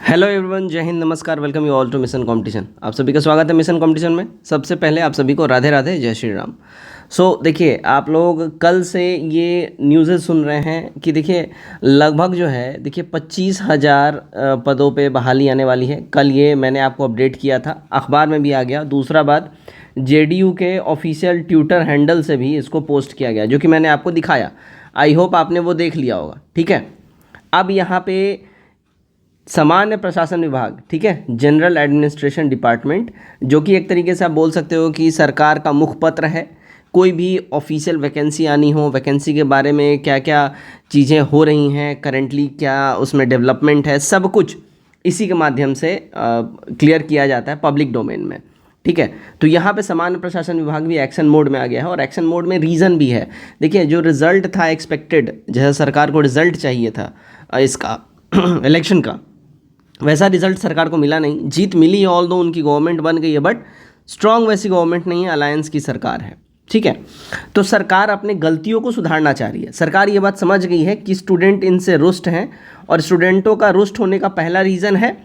Hello everyone, जय हिंद, नमस्कार, welcome you all to mission competition. आप सभी का स्वागत है मिशन कंपटीशन में। सबसे पहले आप सभी को राधे राधे, जय श्री राम। देखिए, आप लोग कल से ये न्यूज़ सुन रहे हैं कि देखिए लगभग जो है देखिए 25,000 पदों पे बहाली आने वाली है। कल ये मैंने आपको अपडेट किया था, अखबार में भी आ गया। दूसरा बात, जेडीयू के ऑफिशियल ट्विटर हैंडल से भी इसको पोस्ट किया गया, जो कि मैंने आपको दिखाया। आई होप आपने वो देख लिया होगा। ठीक है, अब यहाँ पे सामान्य प्रशासन विभाग, ठीक है, जनरल एडमिनिस्ट्रेशन डिपार्टमेंट, जो कि एक तरीके से आप बोल सकते हो कि सरकार का मुखपत्र है। कोई भी ऑफिशियल वैकेंसी आनी हो, वैकेंसी के बारे में क्या क्या चीज़ें हो रही हैं करेंटली, क्या उसमें डेवलपमेंट है, सब कुछ इसी के माध्यम से क्लियर किया जाता है पब्लिक डोमेन में। ठीक है, तो यहाँ पे सामान्य प्रशासन विभाग भी एक्शन मोड में आ गया है, और एक्शन मोड में रीज़न भी है। देखिए, जो रिज़ल्ट था एक्सपेक्टेड, जैसा सरकार को रिज़ल्ट चाहिए था इसका इलेक्शन का, वैसा रिजल्ट सरकार को मिला नहीं। जीत मिली है, ऑल दो उनकी गवर्नमेंट बन गई है, बट स्ट्रांग वैसी गवर्नमेंट नहीं है, अलायंस की सरकार है। ठीक है, तो सरकार अपने गलतियों को सुधारना चाह रही है। सरकार ये बात समझ गई है कि स्टूडेंट इनसे रुष्ट हैं, और स्टूडेंटों का रुष्ट होने का पहला रीज़न है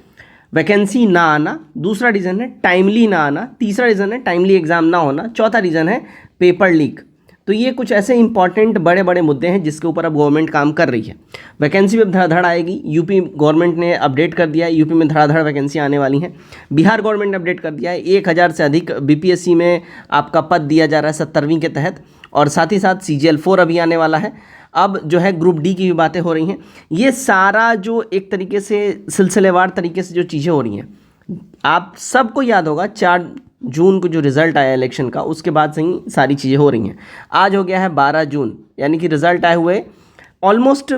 वैकेंसी ना आना, दूसरा रीज़न है टाइमली ना आना, तीसरा रीज़न है टाइमली एग्ज़ाम ना होना, चौथा रीज़न है पेपर लीक। तो ये कुछ ऐसे इंपॉर्टेंट बड़े बड़े मुद्दे हैं जिसके ऊपर अब गवर्नमेंट काम कर रही है। वैकेंसी में धड़ाधड़ आएगी। यूपी गवर्नमेंट ने अपडेट कर दिया है, यूपी में धड़ाधड़ वैकेंसी आने वाली हैं। बिहार गवर्नमेंट ने अपडेट कर दिया है, 1,000 से अधिक बीपीएससी में आपका पद दिया जा रहा है 70वीं के तहत, और साथ ही साथ CGL-4 अभी आने वाला है। अब जो है ग्रुप डी की भी बातें हो रही हैं। ये सारा जो एक तरीके से सिलसिलेवार तरीके से जो चीज़ें हो रही हैं, आप सबको याद होगा 4 जून को जो रिज़ल्ट आया इलेक्शन का, उसके बाद से ही सारी चीज़ें हो रही हैं। आज हो गया है 12 जून, यानी कि रिज़ल्ट आए हुए ऑलमोस्ट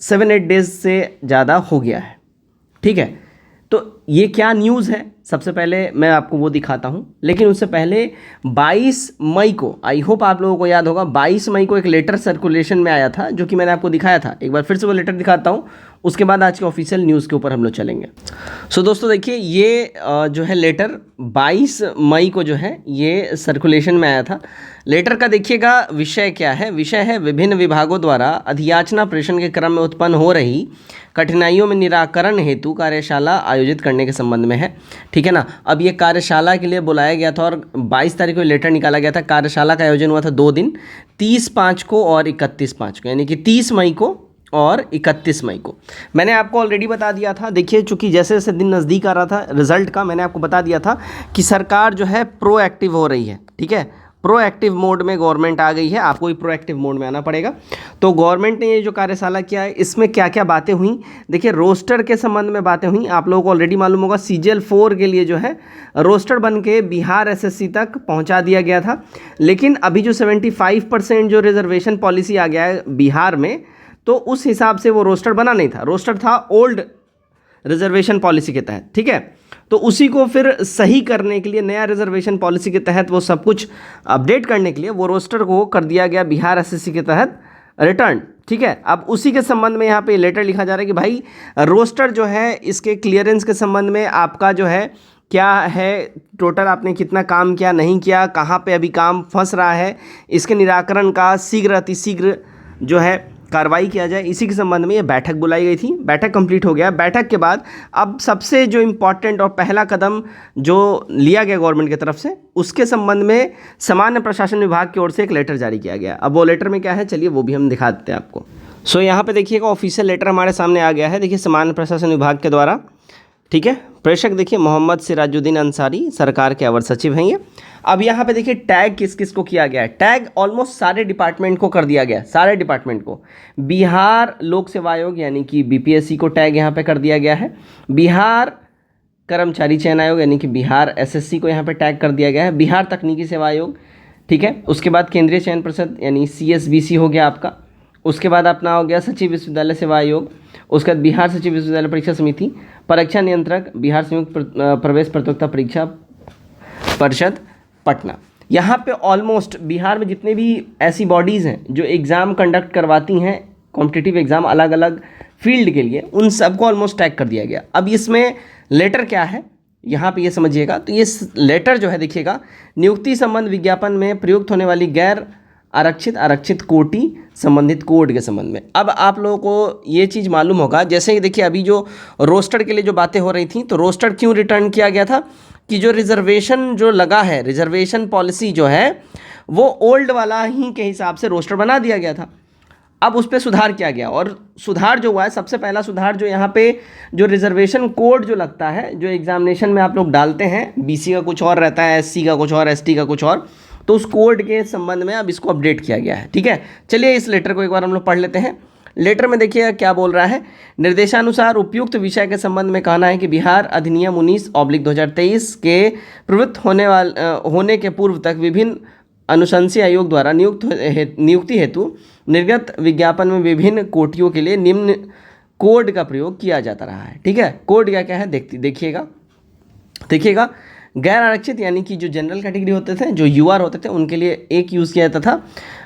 7-8 डेज से ज़्यादा हो गया है। ठीक है, तो ये क्या न्यूज़ है, सबसे पहले मैं आपको वो दिखाता हूँ। लेकिन उससे पहले 22 मई को, आई होप आप लोगों को याद होगा, 22 मई को एक लेटर सर्कुलेशन में आया था, जो कि मैंने आपको दिखाया था। एक बार फिर से वो लेटर दिखाता हूँ, उसके बाद आज के ऑफिशियल न्यूज़ के ऊपर हम लोग चलेंगे। दोस्तों देखिए, ये जो है लेटर 22 मई को जो है ये सर्कुलेशन में आया था। लेटर का देखिएगा विषय क्या है। विषय है विभिन्न विभागों द्वारा अधियाचना प्रेषण के क्रम में उत्पन्न हो रही कठिनाइयों में निराकरण हेतु कार्यशाला आयोजित करने के संबंध में है। ठीक है ना। अब ये कार्यशाला के लिए बुलाया गया था, और 22 तारीख को लेटर निकाला गया था। कार्यशाला का आयोजन हुआ था 2 दिन, 30/5 को और 31/5 को, यानी कि 30 मई को और 31 मई को। मैंने आपको ऑलरेडी बता दिया था। देखिए, चूंकि जैसे जैसे दिन नज़दीक आ रहा था रिजल्ट का, मैंने आपको बता दिया था कि सरकार जो है प्रोएक्टिव हो रही है। ठीक है, प्रोएक्टिव मोड में गवर्नमेंट आ गई है, आपको भी प्रोएक्टिव मोड में आना पड़ेगा। तो गवर्नमेंट ने ये जो कार्यशाला किया है, इसमें क्या क्या बातें हुई, देखिए रोस्टर के संबंध में बातें हुई। आप लोगों को ऑलरेडी मालूम होगा, CGL-4 के लिए जो है रोस्टर बन के बिहार SSC तक पहुंचा दिया गया था। लेकिन अभी जो 75% जो रिजर्वेशन पॉलिसी आ गया है बिहार में, तो उस हिसाब से वो रोस्टर बना नहीं था। रोस्टर था ओल्ड रिजर्वेशन पॉलिसी के तहत। ठीक है, तो उसी को फिर सही करने के लिए, नया रिजर्वेशन पॉलिसी के तहत वो सब कुछ अपडेट करने के लिए वो रोस्टर को कर दिया गया बिहार SSC के तहत रिटर्न। ठीक है, अब उसी के संबंध में यहाँ पे लेटर लिखा जा रहा है कि भाई रोस्टर जो है, इसके क्लियरेंस के संबंध में आपका जो है क्या है, टोटल आपने कितना काम किया, नहीं किया, कहाँ पे अभी काम फंस रहा है, इसके निराकरण का शीघ्र अतिशीघ्र जो है कार्रवाई किया जाए। इसी के संबंध में ये बैठक बुलाई गई थी। बैठक कंप्लीट हो गया। बैठक के बाद अब सबसे जो इम्पॉर्टेंट और पहला कदम जो लिया गया गवर्नमेंट की तरफ से, उसके संबंध में सामान्य प्रशासन विभाग की ओर से एक लेटर जारी किया गया। अब वो लेटर में क्या है, चलिए वो भी हम दिखा देते हैं आपको। यहाँ पे देखिएगा ऑफिशियल लेटर हमारे सामने आ गया है। देखिए, सामान्य प्रशासन विभाग के द्वारा, ठीक है, प्रेषक देखिए मोहम्मद सिराजुद्दीन अंसारी, सरकार के अवर सचिव हैं ये। अब यहाँ पे देखिए टैग किस किस को किया गया है। टैग ऑलमोस्ट सारे डिपार्टमेंट को कर दिया गया है, सारे डिपार्टमेंट को। बिहार लोक सेवा आयोग यानी कि BPSC को टैग यहाँ पे कर दिया गया है। बिहार कर्मचारी चयन आयोग यानी कि बिहार SSC को यहाँ पे टैग कर दिया गया है। बिहार तकनीकी सेवा आयोग, ठीक है। उसके बाद केंद्रीय चयन परिषद यानी CSBC हो गया आपका। उसके बाद अपना हो गया सचिव विश्वविद्यालय सेवा आयोग। उसके बाद बिहार सचिव विश्वविद्यालय परीक्षा समिति, परीक्षा नियंत्रक, बिहार संयुक्त प्रवेश प्रतियोगिता परीक्षा परिषद पटना। यहाँ पे ऑलमोस्ट बिहार में जितने भी ऐसी बॉडीज़ हैं जो एग्ज़ाम कंडक्ट करवाती हैं, कॉम्पिटिटिव एग्ज़ाम अलग अलग फील्ड के लिए, उन सबको ऑलमोस्ट टैग कर दिया गया। अब इसमें लेटर क्या है, यहाँ पे ये समझिएगा। तो ये लेटर जो है देखिएगा, नियुक्ति संबंध विज्ञापन में प्रयुक्त होने वाली गैर आरक्षित, आरक्षित कोटि संबंधित कोड के संबंध में। अब आप लोगों को ये चीज़ मालूम होगा, जैसे ही देखिए अभी जो रोस्टर के लिए जो बातें हो रही थी, तो रोस्टर क्यों रिटर्न किया गया था कि जो रिजर्वेशन जो लगा है, रिजर्वेशन पॉलिसी जो है वो ओल्ड वाला ही के हिसाब से रोस्टर बना दिया गया था। अब उस पर सुधार किया गया, और सुधार जो हुआ है, सबसे पहला सुधार जो यहाँ पे जो रिजर्वेशन कोड जो लगता है, जो एग्जामिनेशन में आप लोग डालते हैं, बीसी का कुछ और रहता है, एससी का कुछ और, एसटी का कुछ और, तो उस कोड के संबंध में अब इसको अपडेट किया गया है। ठीक है, चलिए इस लेटर को एक बार हम लोग पढ़ लेते हैं। लेटर में देखिए क्या बोल रहा है। निर्देशानुसार उपयुक्त विषय के संबंध में कहना है कि बिहार अधिनियम 19/2023 के प्रवृत्त होने के पूर्व तक विभिन्न अनुशंसीय आयोग द्वारा नियुक्ति हेतु निर्गत विज्ञापन में विभिन्न कोटियों के लिए निम्न कोड का प्रयोग किया जाता रहा है। ठीक है, कोड क्या क्या है देखिएगा। गैर आरक्षित यानी कि जो जनरल कैटेगरी होते थे, जो यूआर होते थे, उनके लिए 1 यूज़ किया जाता था।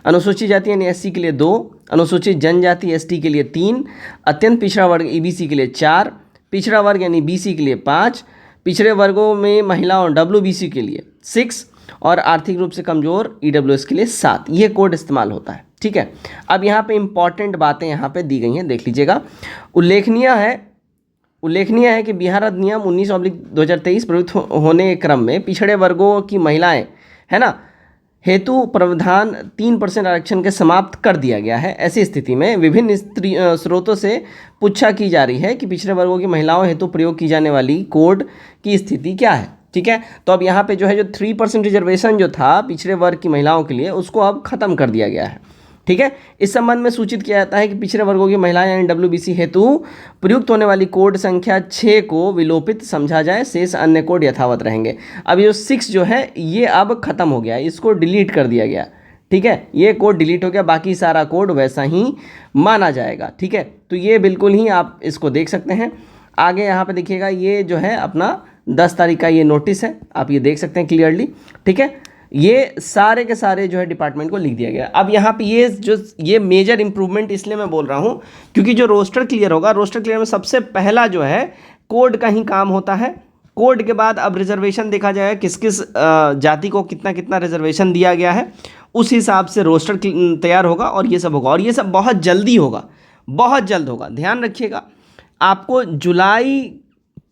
अनुसूचित जाति यानी एससी के लिए 2, अनुसूचित जनजाति एसटी के लिए 3, अत्यंत पिछड़ा वर्ग ईबीसी के लिए 4, पिछड़ा वर्ग यानी बीसी के लिए 5, पिछड़े वर्गों में महिलाओं डब्ल्यूबीसी के लिए 6 और आर्थिक रूप से कमजोर ईडब्ल्यूएस के लिए 7। ये कोड इस्तेमाल होता है। ठीक है, अब यहाँ पे इंपॉर्टेंट बातें यहाँ पे दी गई हैं, देख लीजिएगा। उल्लेखनीय है कि बिहार अधिनियम 19/2023 प्रवृत्त होने के क्रम में पिछड़े वर्गों की महिलाएं, है ना, हेतु प्रावधान 3% आरक्षण के समाप्त कर दिया गया है। ऐसी स्थिति में विभिन्न स्रोतों से पूछा की जा रही है कि पिछड़े वर्गों की महिलाओं हेतु प्रयोग की जाने वाली कोड की स्थिति क्या है। ठीक है, तो अब यहाँ पे जो है जो 3% रिजर्वेशन जो था पिछड़े वर्ग की महिलाओं के लिए, उसको अब खत्म कर दिया गया है। ठीक है, इस संबंध में सूचित किया जाता है कि पिछड़े वर्गों की महिलाएं यानी डब्ल्यूबीसी हेतु प्रयुक्त होने वाली कोड संख्या 6 को विलोपित समझा जाए, शेष अन्य कोड यथावत रहेंगे। अब ये 6 जो है ये अब खत्म हो गया, इसको डिलीट कर दिया गया। ठीक है, ये कोड डिलीट हो गया, बाकी सारा कोड वैसा ही माना जाएगा। ठीक है, तो ये बिल्कुल ही आप इसको देख सकते हैं। आगे यहाँ पे देखिएगा, ये जो है अपना 10 तारीख का ये नोटिस है, आप ये देख सकते हैं क्लियरली। ठीक है, ये सारे के सारे जो है डिपार्टमेंट को लिख दिया गया। अब यहाँ पे ये मेजर इंप्रूवमेंट इसलिए मैं बोल रहा हूँ क्योंकि जो रोस्टर क्लियर होगा, रोस्टर क्लियर में सबसे पहला जो है कोड का ही काम होता है। कोड के बाद अब रिजर्वेशन देखा जाएगा, किस किस जाति को कितना कितना रिजर्वेशन दिया गया है, उस हिसाब से रोस्टर तैयार होगा और ये सब होगा। और ये सब बहुत जल्दी होगा, बहुत जल्द होगा। ध्यान रखिएगा, आपको जुलाई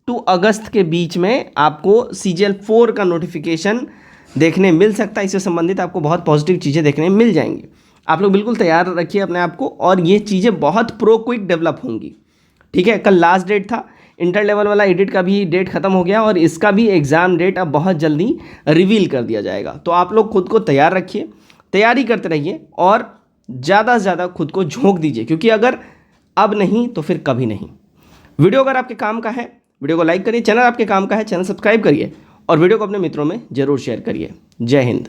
टू अगस्त के बीच में आपको CGL 4 का नोटिफिकेशन देखने मिल सकता है। इससे संबंधित आपको बहुत पॉजिटिव चीज़ें देखने मिल जाएंगी। आप लोग बिल्कुल तैयार रखिए अपने आप को, और ये चीज़ें बहुत क्विक डेवलप होंगी। ठीक है, कल लास्ट डेट था, इंटर लेवल वाला एडिट का भी डेट खत्म हो गया और इसका भी एग्ज़ाम डेट अब बहुत जल्दी रिवील कर दिया जाएगा। तो आप लोग खुद को तैयार रखिए, तैयारी करते रहिए और ज़्यादा से ज़्यादा खुद को झोंक दीजिए, क्योंकि अगर अब नहीं तो फिर कभी नहीं। वीडियो अगर आपके काम का है, वीडियो को लाइक करिए। चैनल आपके काम का है, चैनल सब्सक्राइब करिए और वीडियो को अपने मित्रों में ज़रूर शेयर करिए। जय हिंद।